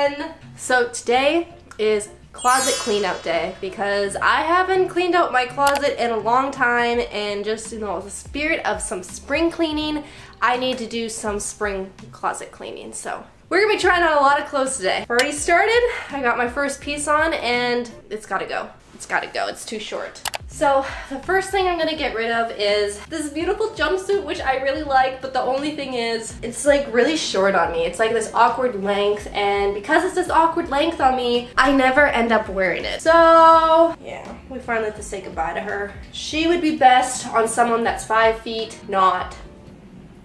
everyone! So today is closet clean out day because I haven't cleaned out my closet in a long time, and just in the spirit of some spring cleaning, I need to do some spring closet cleaning. So we're gonna be trying on a lot of clothes today. Already started, I got my first piece on and it's gotta go. It's gotta go, it's too short. So the first thing I'm gonna get rid of is this beautiful jumpsuit, which I really like, but the only thing is it's like really short on me. It's like this awkward length, and because it's this awkward length on me, I never end up wearing it. So yeah, we finally have to say goodbye to her. She would be best on someone that's 5 feet, not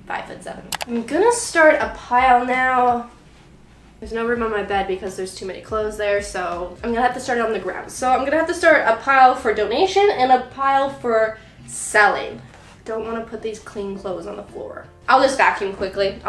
5'7". I'm gonna start a pile now. There's no room on my bed because there's too many clothes there, so I'm gonna have to start it on the ground. So I'm gonna have to start a pile for donation and a pile for selling. Don't want to put these clean clothes on the floor. I'll just vacuum quickly.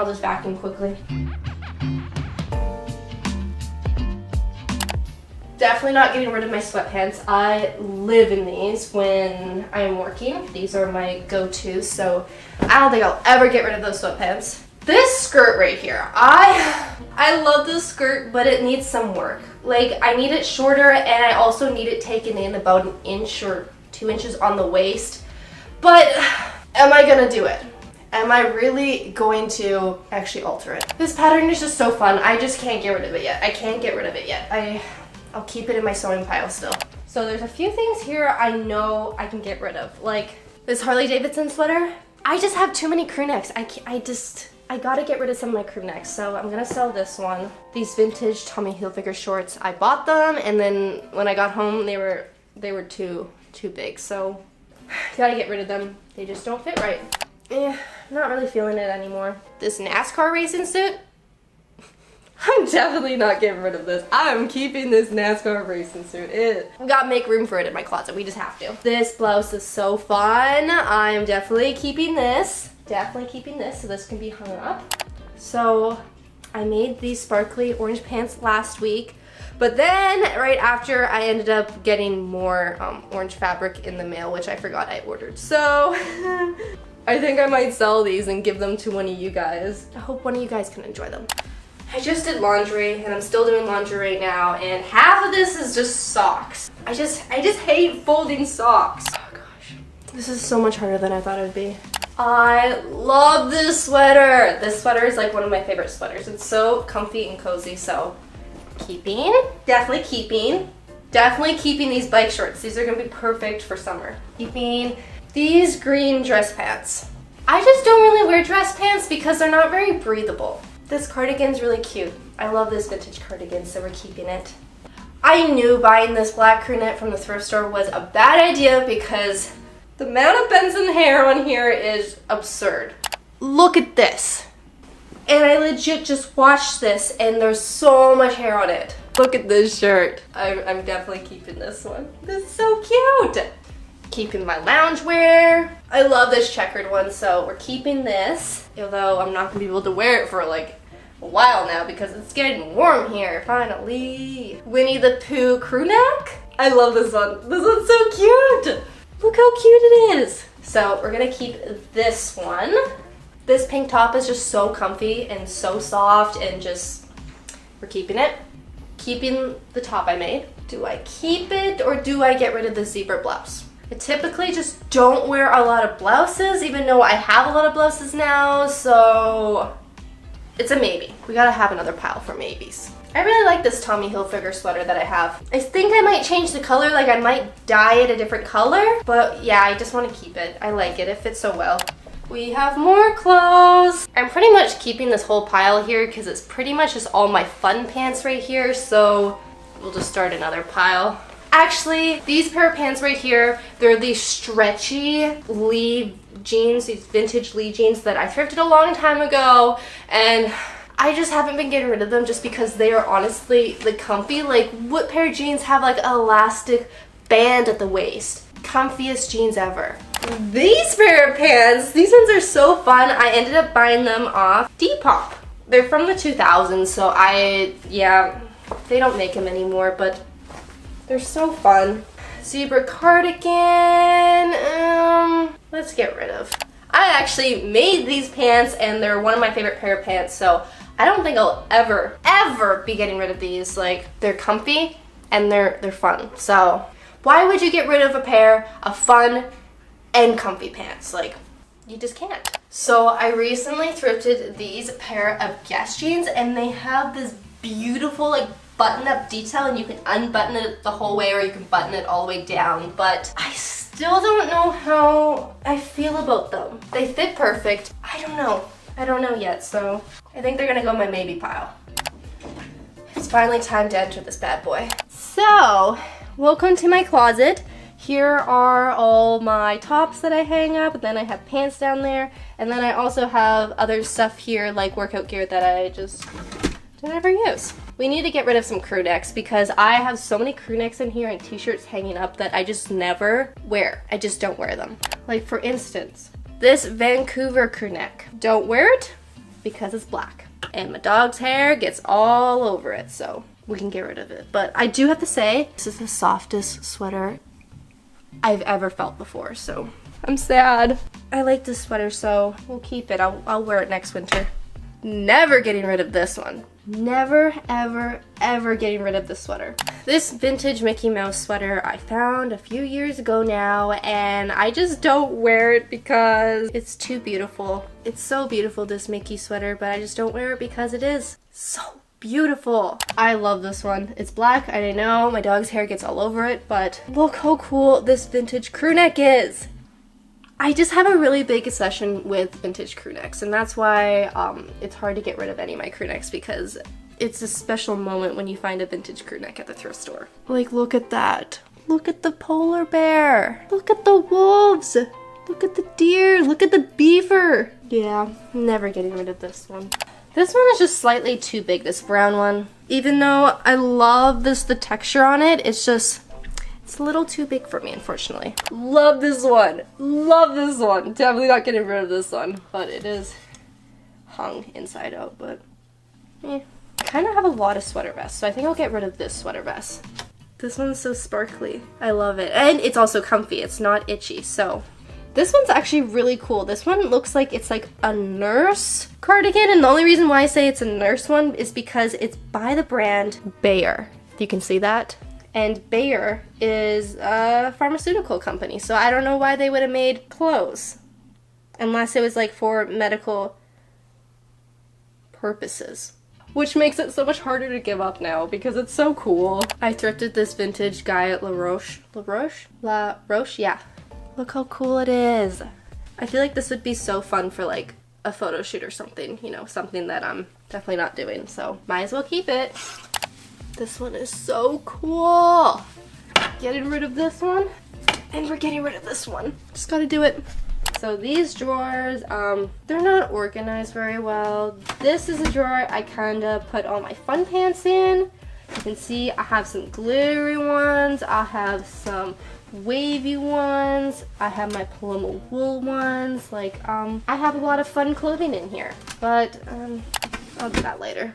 Definitely not getting rid of my sweatpants. I live in these when I'm working. These are my go-tos, so I don't think I'll ever get rid of those sweatpants. This skirt right here, I love this skirt, but it needs some work. Like, I need it shorter, and I also need it taken in about 1 inch or 2 inches on the waist. But am I gonna do it? Am I really going to actually alter it? This pattern is just so fun. I just can't get rid of it yet. I can't get rid of it yet. I'll keep it in my sewing pile still. So there's a few things here I know I can get rid of. Like this Harley Davidson sweater. I just have too many crew necks. I gotta get rid of some of my crew necks, so I'm gonna sell this one. These vintage Tommy Hilfiger shorts, I bought them, and then when I got home, they were too big, so gotta get rid of them. They just don't fit right. Not really feeling it anymore. This NASCAR racing suit, I'm definitely not getting rid of this. I'm keeping this NASCAR racing suit. I've got to make room for it in my closet. We just have to. This blouse is so fun. I'm definitely keeping this. So this can be hung up. So I made these sparkly orange pants last week, but then right after I ended up getting more orange fabric in the mail, which I forgot I ordered. So I think I might sell these and give them to one of you guys. I hope one of you guys can enjoy them. I just did laundry, and I'm still doing laundry right now, and half of this is just socks. I just hate folding socks. Oh gosh. This is so much harder than I thought it would be. I love this sweater. This sweater is like one of my favorite sweaters. It's so comfy and cozy, so definitely keeping these bike shorts. These are gonna be perfect for summer. Keeping these green dress pants. I just don't really wear dress pants because they're not very breathable. This cardigan's really cute. I love this vintage cardigan, so we're keeping it. I knew buying this black crew neck from the thrift store was a bad idea because the amount of Benson hair on here is absurd. Look at this. And I legit just washed this and there's so much hair on it. Look at this shirt. I'm definitely keeping this one. This is so cute. Keeping my loungewear. I love this checkered one, so we're keeping this. Although I'm not gonna be able to wear it for like a while now because it's getting warm here, finally. Winnie the Pooh crew neck. I love this one. This one's so cute. Look how cute it is. So we're gonna keep this one. This pink top is just so comfy and so soft, and just, we're keeping it. Keeping the top I made. Do I keep it or do I get rid of the zebra blouse? I typically just don't wear a lot of blouses, even though I have a lot of blouses now, so it's a maybe. We gotta have another pile for maybes. I really like this Tommy Hilfiger sweater that I have. I think I might change the color, like I might dye it a different color, but yeah, I just want to keep it. I like it, it fits so well. We have more clothes. I'm pretty much keeping this whole pile here because it's pretty much just all my fun pants right here, so we'll just start another pile. Actually, these pair of pants right here, they're these stretchy Lee jeans, these vintage Lee jeans that I thrifted a long time ago, and I just haven't been getting rid of them just because they are honestly like comfy. Like, what pair of jeans have like an elastic band at the waist? Comfiest jeans ever. These pair of pants, these ones are so fun. I ended up buying them off Depop. They're from the 2000s, so yeah, they don't make them anymore, but they're so fun. Zebra cardigan, let's get rid of. I actually made these pants and they're one of my favorite pair of pants, so I don't think I'll ever be getting rid of these. Like, they're comfy and they're fun. So why would you get rid of a pair of fun and comfy pants? Like, you just can't. So I recently thrifted these pair of Guess jeans, and they have this beautiful like button-up detail, and you can unbutton it the whole way or you can button it all the way down, but I still don't know how I feel about them. They fit perfect. I don't know yet, so I think they're gonna go in my maybe pile. It's finally time to enter this bad boy. So, welcome to my closet. Here are all my tops that I hang up, and then I have pants down there, and then I also have other stuff here like workout gear that I just don't ever use. We need to get rid of some crew necks because I have so many crew necks in here and t-shirts hanging up that I just never wear. I just don't wear them. Like, for instance, this Vancouver crew neck. Don't wear it because it's black and my dog's hair gets all over it, so we can get rid of it. But I do have to say, this is the softest sweater I've ever felt before, so I'm sad. I like this sweater, so we'll keep it. I'll wear it next winter. Never getting rid of this one. Never, ever getting rid of this sweater. This vintage Mickey Mouse sweater I found a few years ago now, and I just don't wear it because it's too beautiful. It's so beautiful, this Mickey sweater, but I just don't wear it because it is so beautiful. I love this one. It's black, I know my dog's hair gets all over it, but look how cool this vintage crew neck is. I just have a really big obsession with vintage crew necks, and that's why it's hard to get rid of any of my crew necks, because it's a special moment when you find a vintage crew neck at the thrift store. Like, look at that. Look at the polar bear. Look at the wolves. Look at the deer. Look at the beaver. Yeah, never getting rid of this one. This one is just slightly too big, this brown one. Even though I love the texture on it, it's a little too big for me, unfortunately. Love this one. Love this one. Definitely not getting rid of this one, but it is hung inside out, but I kind of have a lot of sweater vests, so I think I'll get rid of this sweater vest. This one's so sparkly. I love it. And it's also comfy. It's not itchy, so this one's actually really cool. This one looks like it's like a nurse cardigan, and the only reason why I say it's a nurse one is because it's by the brand Bayer. You can see that? And Bayer is a pharmaceutical company, so I don't know why they would have made clothes. Unless it was like for medical purposes. Which makes it so much harder to give up now because it's so cool. I thrifted this vintage guy at La Roche, yeah. Look how cool it is. I feel like this would be so fun for like a photo shoot or something, you know, something that I'm definitely not doing, so might as well keep it. This one is so cool. Getting rid of this one, and we're getting rid of this one. Just gotta do it. So these drawers, they're not organized very well. This is a drawer I kinda put all my fun pants in. You can see I have some glittery ones. I have some wavy ones. I have my Paloma wool ones. Like, I have a lot of fun clothing in here, but I'll do that later.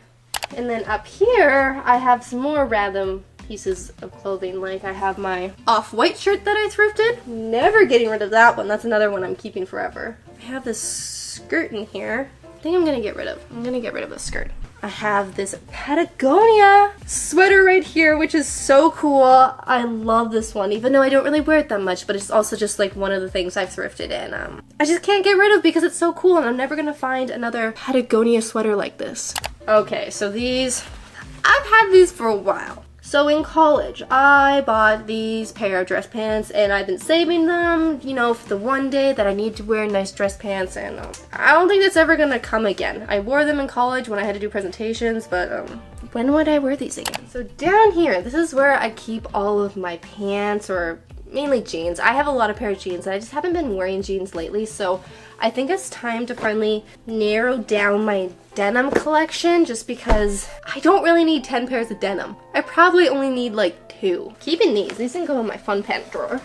And then up here, I have some more random pieces of clothing. Like, I have my off-white shirt that I thrifted. Never getting rid of that one. That's another one I'm keeping forever. I have this skirt in here. I think I'm gonna get rid of. I'm gonna get rid of this skirt. I have this Patagonia sweater right here, which is so cool. I love this one, even though I don't really wear it that much, but it's also just like one of the things I've thrifted, and I just can't get rid of because it's so cool, and I'm never gonna find another Patagonia sweater like this. Okay, so these, I've had these for a while. So in college, I bought these pair of dress pants, and I've been saving them, you know, for the one day that I need to wear nice dress pants, and I don't think that's ever gonna come again. I wore them in college when I had to do presentations, but when would I wear these again? So down here, this is where I keep all of my pants, or mainly jeans. I have a lot of pair of jeans, and I just haven't been wearing jeans lately, so I think it's time to finally narrow down my denim collection, just because I don't really need 10 pairs of denim. I probably only need like 2. Keeping these can go in my fun pant drawer.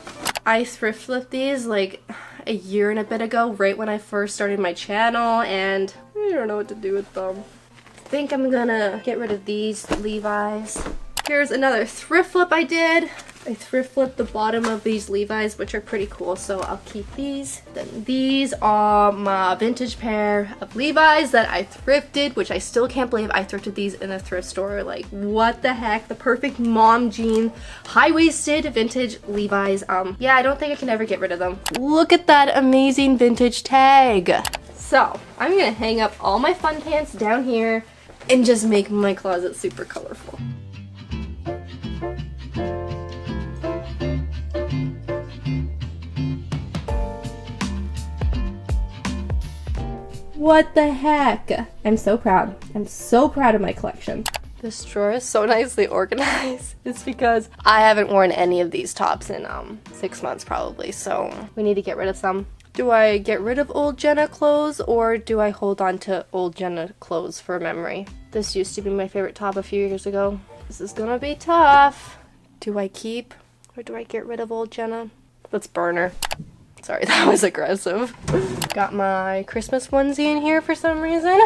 I thrift these like a year and a bit ago, right when I first started my channel, and I don't know what to do with them. I think I'm gonna get rid of these Levi's. Here's another thrift flip I did. I thrift flipped the bottom of these Levi's, which are pretty cool, so I'll keep these. Then these are my vintage pair of Levi's that I thrifted, which I still can't believe I thrifted these in a thrift store. Like, what the heck? The perfect mom jean, high-waisted vintage Levi's. Yeah, I don't think I can ever get rid of them. Look at that amazing vintage tag. So, I'm gonna hang up all my fun pants down here and just make my closet super colorful. What the heck? I'm so proud. I'm so proud of my collection. This drawer is so nicely organized. It's because I haven't worn any of these tops in 6 months probably, so we need to get rid of some. Do I get rid of old Jenna clothes or do I hold on to old Jenna clothes for memory? This used to be my favorite top a few years ago. This is gonna be tough. Do I keep or do I get rid of old Jenna? Let's burn her. Sorry, that was aggressive. Got my Christmas onesie in here for some reason.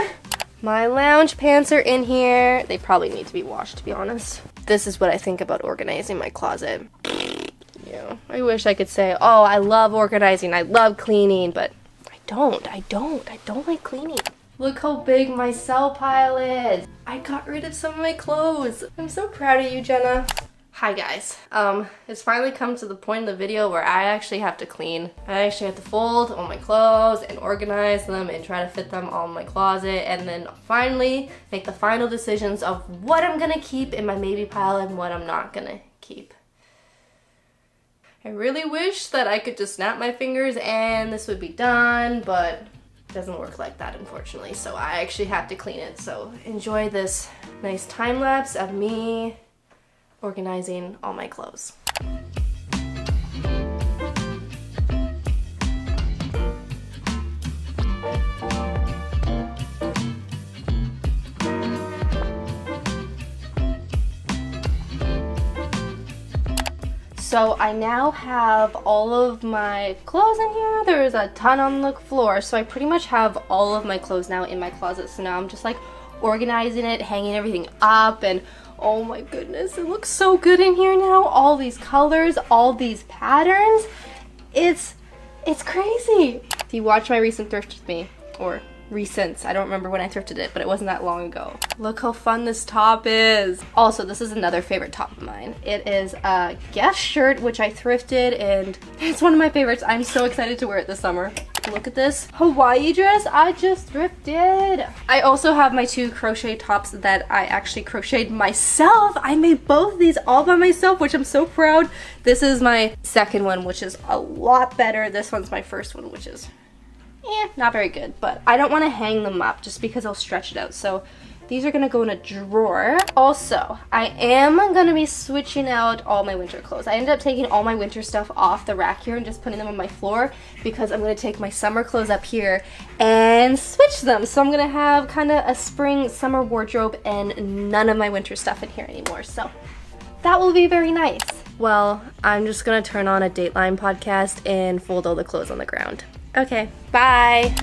My lounge pants are in here. They probably need to be washed, to be honest. This is what I think about organizing my closet. Yeah, I wish I could say, oh, I love organizing, I love cleaning, but I don't like cleaning. Look how big my sell pile is. I got rid of some of my clothes. I'm so proud of you, Jenna. Hi guys, it's finally come to the point in the video where I actually have to clean. I actually have to fold all my clothes and organize them and try to fit them all in my closet and then finally make the final decisions of what I'm gonna keep in my maybe pile and what I'm not gonna keep. I really wish that I could just snap my fingers and this would be done, but it doesn't work like that unfortunately, so I actually have to clean it. So enjoy this nice time lapse of me organizing all my clothes. So I now have all of my clothes in here. There's a ton on the floor, so I pretty much have all of my clothes now in my closet. So now I'm just like organizing it, hanging everything up, and oh my goodness, it looks so good in here now. All these colors, all these patterns. It's crazy. If you watch my recent thrift with me, or recent, I don't remember when I thrifted it, but it wasn't that long ago. Look how fun this top is. Also, this is another favorite top of mine. It is a Guess shirt, which I thrifted, and it's one of my favorites. I'm so excited to wear it this summer. Look at this Hawaii dress I just thrifted. I also have my 2 crochet tops that I actually crocheted myself. I made both of these all by myself, which I'm so proud. This is my second one, which is a lot better. This one's my first one, which is not very good, but I don't want to hang them up just because I'll stretch it out. So these are gonna go in a drawer. Also, I am gonna be switching out all my winter clothes. I ended up taking all my winter stuff off the rack here and just putting them on my floor because I'm gonna take my summer clothes up here and switch them. So I'm gonna have kind of a spring summer wardrobe and none of my winter stuff in here anymore. So that will be very nice. Well, I'm just gonna turn on a Dateline podcast and fold all the clothes on the ground. Okay, bye.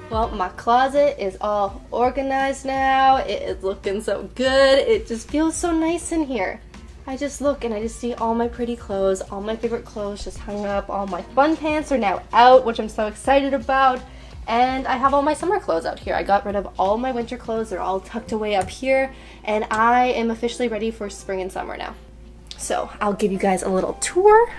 Well, my closet is all organized now. It is looking so good. It just feels so nice in here. I just look and I just see all my pretty clothes, all my favorite clothes just hung up. All my fun pants are now out, which I'm so excited about. And I have all my summer clothes out here. I got rid of all my winter clothes. They're all tucked away up here. And I am officially ready for spring and summer now. So I'll give you guys a little tour.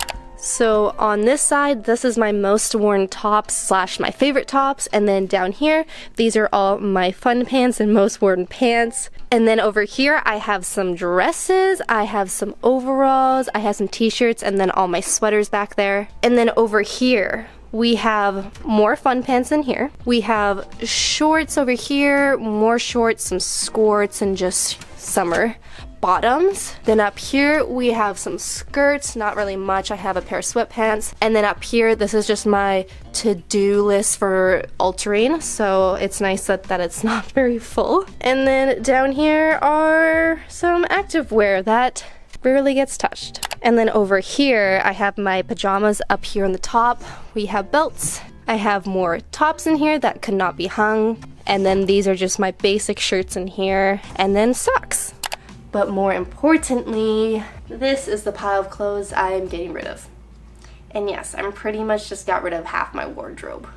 So on this side, this is my most worn tops slash my favorite tops. And then down here, these are all my fun pants and most worn pants. And then over here, I have some dresses, I have some overalls, I have some t-shirts, and then all my sweaters back there. And then over here, We have more fun pants in here. We have shorts over here, more shorts, some skirts, and just summer bottoms. Then up here we have some skirts, not really much. I have a pair of sweatpants. And then up here, this is just my to-do list for altering, so it's nice that it's not very full. And then down here are some activewear that rarely gets touched. And then over here I have my pajamas up here on the top. We have belts. I have more tops in here that could not be hung. And then these are just my basic shirts in here, and then socks. But more importantly, this is the pile of clothes I'm getting rid of. And yes, I'm pretty much just got rid of half my wardrobe.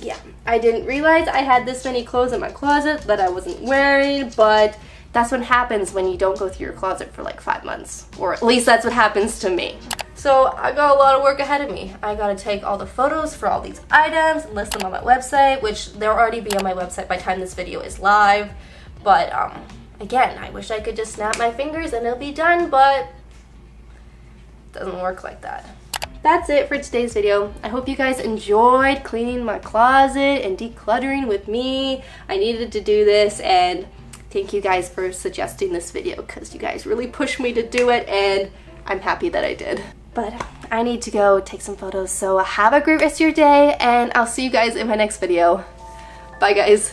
Yeah, I didn't realize I had this many clothes in my closet that I wasn't wearing, but that's what happens when you don't go through your closet for like 5 months. Or at least that's what happens to me. So I got a lot of work ahead of me. I gotta take all the photos for all these items, list them on my website, which they'll already be on my website by the time this video is live. But again, I wish I could just snap my fingers and it'll be done, but it doesn't work like that. That's it for today's video. I hope you guys enjoyed cleaning my closet and decluttering with me. I needed to do this, and thank you guys for suggesting this video because you guys really pushed me to do it, and I'm happy that I did. But I need to go take some photos, so have a great rest of your day, and I'll see you guys in my next video. Bye guys.